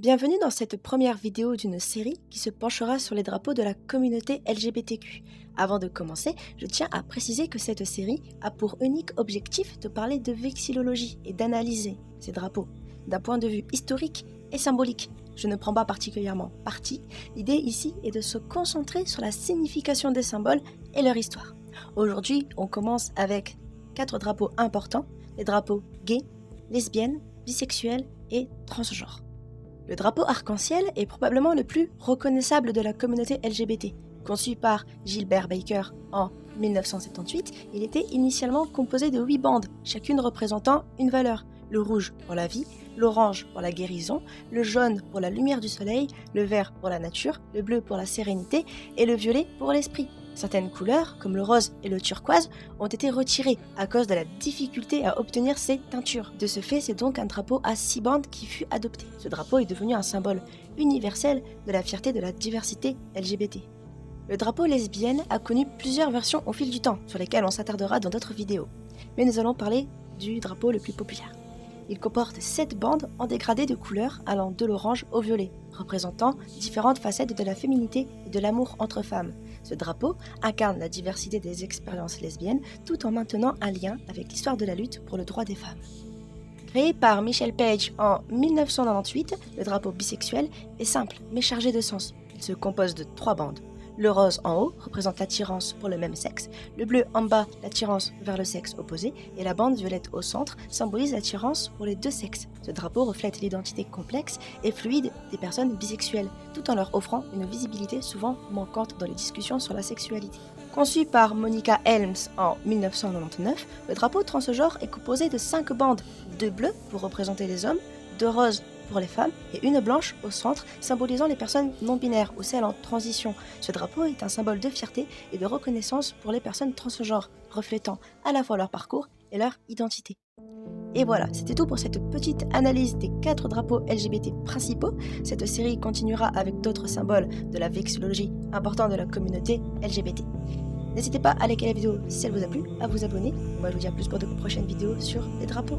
Bienvenue dans cette première vidéo d'une série qui se penchera sur les drapeaux de la communauté LGBTQ. Avant de commencer, je tiens à préciser que cette série a pour unique objectif de parler de vexillologie et d'analyser ces drapeaux d'un point de vue historique et symbolique. Je ne prends pas particulièrement parti, l'idée ici est de se concentrer sur la signification des symboles et leur histoire. Aujourd'hui, on commence avec 4 drapeaux importants, les drapeaux gays, lesbiennes, bisexuels et transgenres. Le drapeau arc-en-ciel est probablement le plus reconnaissable de la communauté LGBT. Conçu par Gilbert Baker en 1978, il était initialement composé de 8 bandes, chacune représentant une valeur. Le rouge pour la vie, l'orange pour la guérison, le jaune pour la lumière du soleil, le vert pour la nature, le bleu pour la sérénité et le violet pour l'esprit. Certaines couleurs, comme le rose et le turquoise, ont été retirées à cause de la difficulté à obtenir ces teintures. De ce fait, c'est donc un drapeau à 6 bandes qui fut adopté. Ce drapeau est devenu un symbole universel de la fierté de la diversité LGBT. Le drapeau lesbienne a connu plusieurs versions au fil du temps, sur lesquelles on s'attardera dans d'autres vidéos. Mais nous allons parler du drapeau le plus populaire. Il comporte 7 bandes en dégradé de couleurs allant de l'orange au violet, représentant différentes facettes de la féminité et de l'amour entre femmes. Ce drapeau incarne la diversité des expériences lesbiennes tout en maintenant un lien avec l'histoire de la lutte pour le droit des femmes. Créé par Michelle Page en 1998, le drapeau bisexuel est simple mais chargé de sens. Il se compose de 3 bandes. Le rose en haut représente l'attirance pour le même sexe, le bleu en bas l'attirance vers le sexe opposé et la bande violette au centre symbolise l'attirance pour les deux sexes. Ce drapeau reflète l'identité complexe et fluide des personnes bisexuelles, tout en leur offrant une visibilité souvent manquante dans les discussions sur la sexualité. Conçu par Monica Helms en 1999, le drapeau transgenre est composé de 5 bandes, 2 bleues pour représenter les hommes, 2 roses pour les femmes et une blanche au centre symbolisant les personnes non-binaires ou celles en transition. Ce drapeau est un symbole de fierté et de reconnaissance pour les personnes transgenres, reflétant à la fois leur parcours et leur identité. Et voilà, c'était tout pour cette petite analyse des 4 drapeaux LGBT principaux. Cette série continuera avec d'autres symboles de la vexillologie importants de la communauté LGBT. N'hésitez pas à liker la vidéo si elle vous a plu, à vous abonner. Moi je vous dis à plus pour de prochaines vidéos sur les drapeaux.